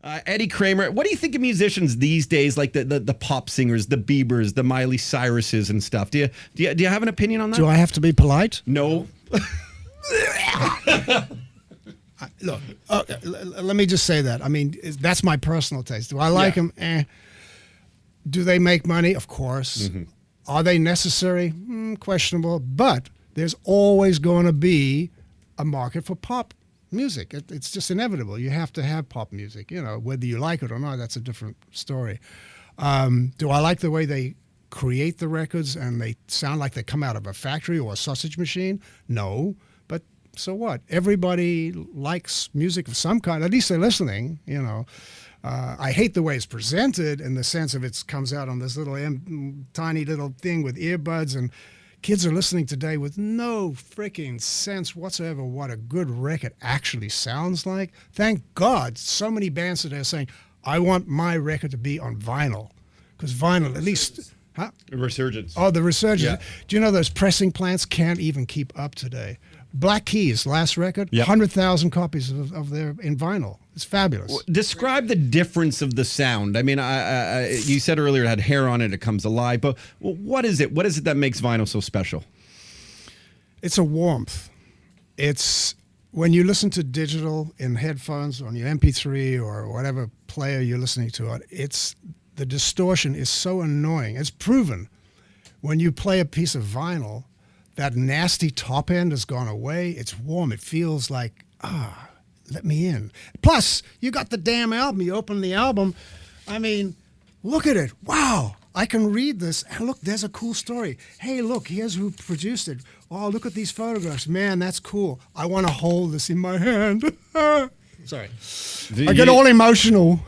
Eddie Kramer, what do you think of musicians these days, like the pop singers, the Biebers, the Miley Cyruses and stuff? Do you have an opinion on that? Do I have to be polite? No. Look, let me just say that. I mean, that's my personal taste. Do I like them? Do they make money? Of course. Mm-hmm. Are they necessary? Questionable. But there's always going to be a market for pop music. It's just inevitable. You have to have pop music. You know, whether you like it or not, that's a different story. Do I like the way they create the records and they sound like they come out of a factory or a sausage machine? No. But so what? Everybody likes music of some kind. At least they're listening, you know. I hate the way it's presented in the sense of it comes out on this little tiny little thing with earbuds, and kids are listening today with no freaking sense whatsoever what a good record actually sounds like. Thank God so many bands today are saying, I want my record to be on vinyl. Because vinyl, at least... Huh? Resurgence. Oh, the Resurgence. Yeah. Do you know those pressing plants can't even keep up today? Black Keys, last record, yep. 100,000 copies of their in vinyl. It's fabulous. Well, describe the difference of the sound. I mean, you said earlier it had hair on it, it comes alive, but what is it? What is it that makes vinyl so special? It's a warmth. It's when you listen to digital in headphones on your MP3 or whatever player you're listening to it, the distortion is so annoying. It's proven. When you play a piece of vinyl, that nasty top end has gone away. It's warm. It feels like, let me in. Plus, you got the damn album. You open the album. I mean, look at it. Wow. I can read this. And look, there's a cool story. Hey, look, here's who produced it. Oh, look at these photographs. Man, that's cool. I want to hold this in my hand. Sorry. I get all emotional.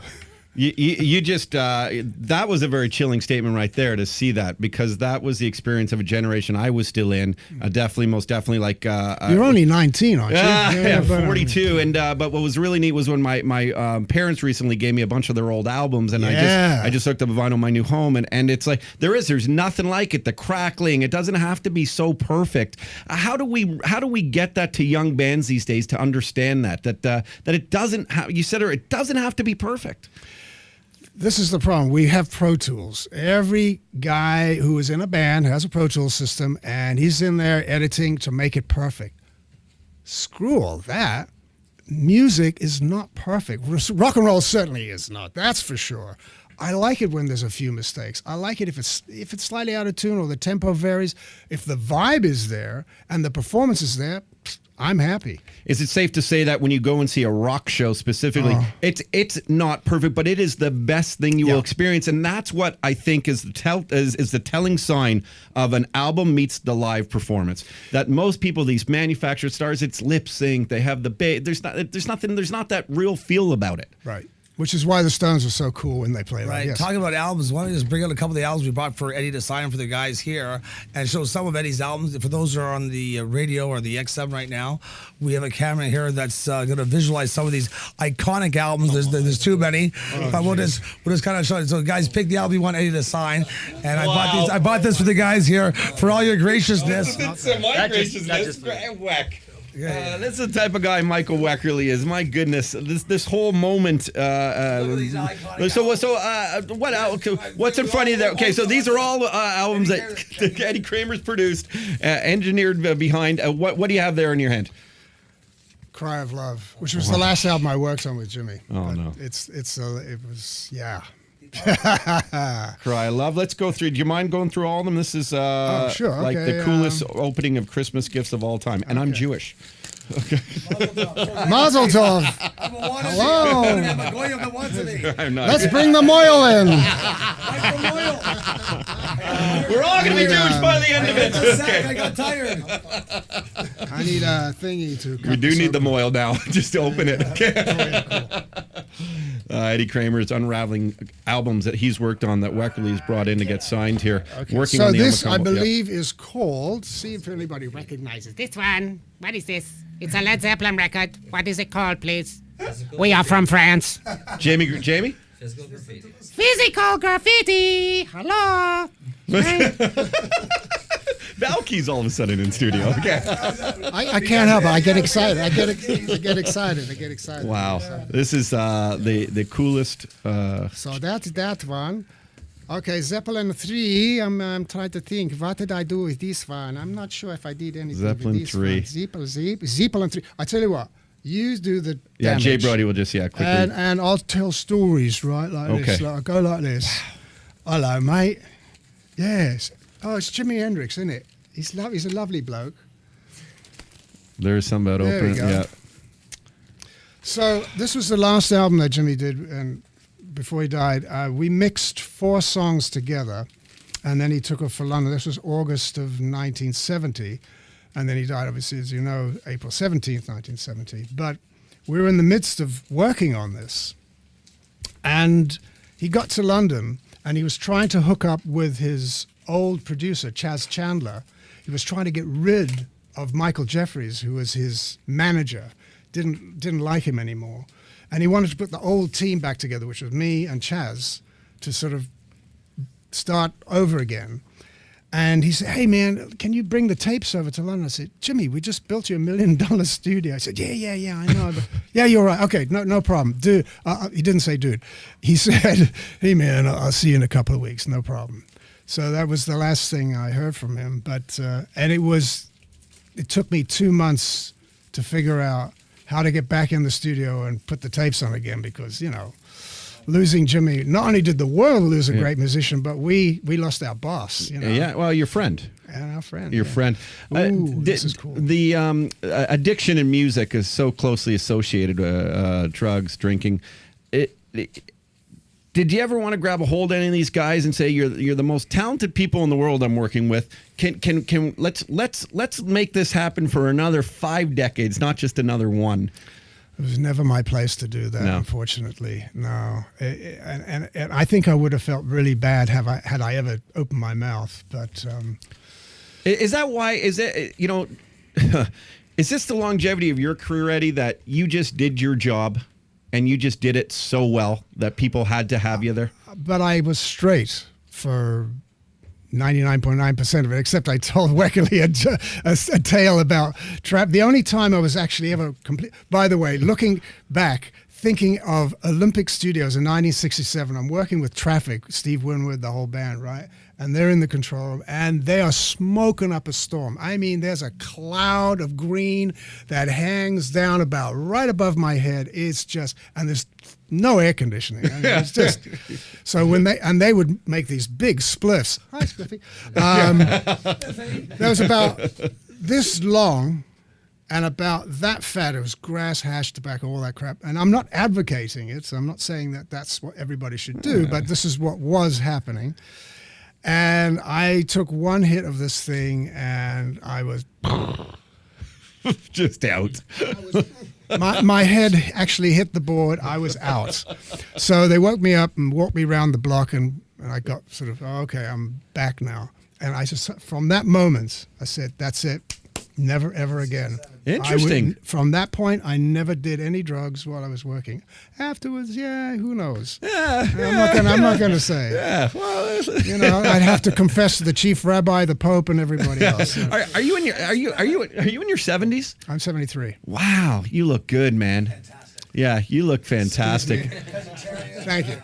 You just, that was a very chilling statement right there to see that, because that was the experience of a generation I was still in. Most definitely like... You're only 19, aren't you? Yeah, 42. And but what was really neat was when my parents recently gave me a bunch of their old albums, and I just hooked up a vinyl in my new home, and it's like, there's nothing like it. The crackling, it doesn't have to be so perfect. How do we get that to young bands these days to understand that it doesn't have, you said it doesn't have to be perfect? This is the problem. We have Pro Tools. Every guy who is in a band has a Pro Tools system, and he's in there editing to make it perfect. Screw all that. Music is not perfect. Rock and roll certainly is not. That's for sure. I like it when there's a few mistakes. I like it if it's slightly out of tune or the tempo varies. If the vibe is there and the performance is there, I'm happy. Is it safe to say that when you go and see a rock show specifically, it's not perfect, but it is the best thing you will experience, and that's what I think is the telling sign of an album meets the live performance. That most people, these manufactured stars, it's lip sync. They have the bass. There's not that real feel about it. Right. Which is why the Stones are so cool when they play live. Right. Yes. Talking about albums, why don't you just bring out a couple of the albums we brought for Eddie to sign for the guys here and show some of Eddie's albums. For those who are on the radio or the XM right now, we have a camera here that's going to visualize some of these iconic albums. There's too many. We'll just kind of show it. So guys, pick the album you want Eddie to sign. And I bought this for the guys here for all your graciousness. My graciousness. Whack. That's the type of guy Michael Weckerly is. My goodness, this whole moment. What's in front of you there? Okay, so these are all albums that Eddie Kramer's produced, engineered behind. What do you have there in your hand? Cry of Love, which was the last album I worked on with Jimmy. Oh no, it was. Cry of Love. Let's go through. Do you mind going through all of them? This is sure. Like the coolest opening of Christmas gifts of all time. And I'm Jewish. Okay. Mazel tov. Hello. Let's bring the moil in. We're all going to be Jewish by the end of it. Okay. I got tired. I need a thingy to. We do need the moil now. Just to open it. Okay. Eddie Kramer's unraveling albums that he's worked on that Weckerly's brought in to get signed here. Okay. Working so on the this, I believe, is called. See if anybody recognizes This one. What is this? It's a Led Zeppelin record. What is it called, please? We are from France. Jamie? Physical graffiti. Physical graffiti. Hello. Balky's all of a sudden in studio. Okay. I can't help it. I get excited. I get excited. Wow. This is the coolest. So that's that one. Okay, Zeppelin 3. I'm trying to think. What did I do with this one? I'm not sure if I did anything Zeppelin with this 3. One. Zeppelin 3. I tell you what. You do the damage. Jay Brody will just quickly. And I'll tell stories, right? Like this. Like, I go like this. Hello, mate. Yes. Oh, it's Jimi Hendrix, isn't it? He's a lovely bloke. There's some about There open. we go. Yeah. So this was the last album that Jimmy did, and before he died, we mixed 4 songs together, and then he took off for London. This was August of 1970, and then he died, obviously, as you know, April 17th, 1970. But we were in the midst of working on this, and he got to London, and he was trying to hook up with his old producer, Chaz Chandler. He was trying to get rid of Michael Jeffries, who was his manager. Didn't like him anymore. And he wanted to put the old team back together, which was me and Chaz, to sort of start over again. And he said, hey, man, can you bring the tapes over to London? I said, Jimmy, we just built you $1 million studio. I said, yeah, I know. But, yeah, you're right. Okay, no problem. Dude, he didn't say dude. He said, hey, man, I'll see you in a couple of weeks. No problem. So that was the last thing I heard from him. But and it took me 2 months to figure out how to get back in the studio and put the tapes on again, because, losing Jimmy, not only did the world lose a great musician, but we lost our boss. Yeah, well, your friend. And our friend. Your friend. Ooh, this is cool. The addiction in music is so closely associated with drugs, drinking. Did you ever want to grab a hold of any of these guys and say you're the most talented people in the world I'm working with? Can let's make this happen for another 5 decades, not just another one. It was never my place to do that, unfortunately. No, and I think I would have felt really bad had I ever opened my mouth. But is that why? Is it is this the longevity of your career, Eddie? That you just did your job, and you just did it so well that people had to have you there? But I was straight for 99.9% of it, except I told Weckerly a tale about trap. The only time I was actually ever complete. By the way, looking back, thinking of Olympic Studios in 1967, I'm working with Traffic, Steve Winwood, the whole band, right? And they're in the control room, and they are smoking up a storm. I mean, there's a cloud of green that hangs down about right above my head. It's just, and there's no air conditioning. I mean, it's just, so they would make these big spliffs. Hi, Spliffy. There was about this long and about that fat. It was grass, hash, tobacco, all that crap. And I'm not advocating it, so I'm not saying that that's what everybody should do, but this is what was happening. And I took one hit of this thing, and I was just out. My head actually hit the board. I was out. So they woke me up and walked me around the block, and I got sort of, okay, I'm back now. And I just, from that moment, I said, that's it. Never, ever again. Interesting. From that point, I never did any drugs while I was working. Afterwards, who knows? I'm not going to say. Yeah. Well, I'd have to confess to the chief rabbi, the pope, and everybody else. Are you in your 70s? I'm 73. Wow, you look good, man. Fantastic. Yeah, you look fantastic. Thank you.